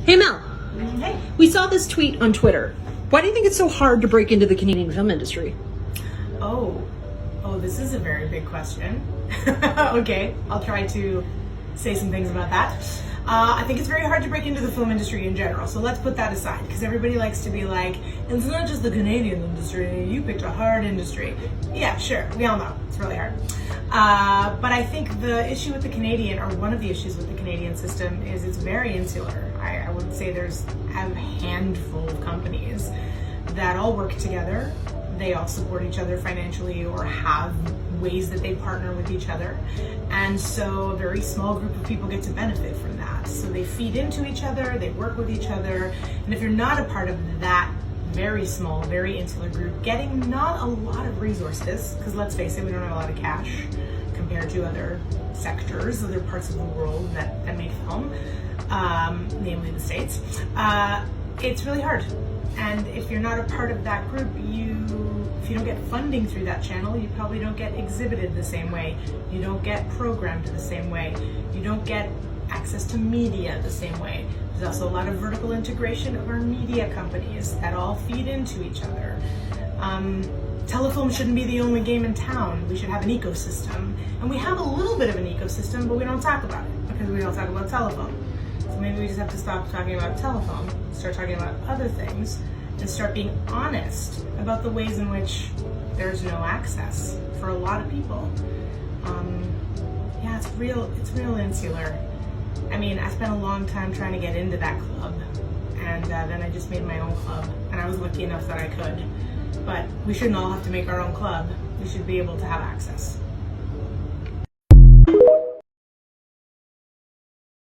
Hey Mel, Hey. we saw this tweet on Twitter. Why do you think it's so hard to break into the Canadian film industry? Oh, this is a very big question. Okay, I'll try to say some things about that. I think it's very hard to break into the film industry in general, so let's put that aside, because everybody likes to be like, it's not just the Canadian industry, you picked a hard industry. Yeah, sure, we all know, it's really hard. But I think the issue with the Canadian, or one of the issues with the Canadian system, is it's very insular. I would say there's a handful of companies that all work together. They all support each other financially or have ways that they partner with each other. And so a very small group of people get to benefit from that. So they feed into each other, they work with each other. And if you're not a part of that very small, very insular group, getting not a lot of resources, because let's face it, we don't have a lot of cash compared to other sectors, other parts of the world that make film, namely the States, it's really hard. And if you're not a part of that group, if you don't get funding through that channel, you probably don't get exhibited the same way. You don't get programmed the same way. You don't get access to media the same way. There's also a lot of vertical integration of our media companies that all feed into each other. Telefilm shouldn't be the only game in town. We should have an ecosystem. And we have a little bit of an ecosystem, but we don't talk about it because we don't talk about telefilm. So maybe we just have to stop talking about telefilm, start talking about other things, and start being honest about the ways in which there's no access for a lot of people. Yeah, it's real insular. I mean, I spent a long time trying to get into that club, and then I just made my own club, and I was lucky enough that I could. But we shouldn't all have to make our own club. We should be able to have access.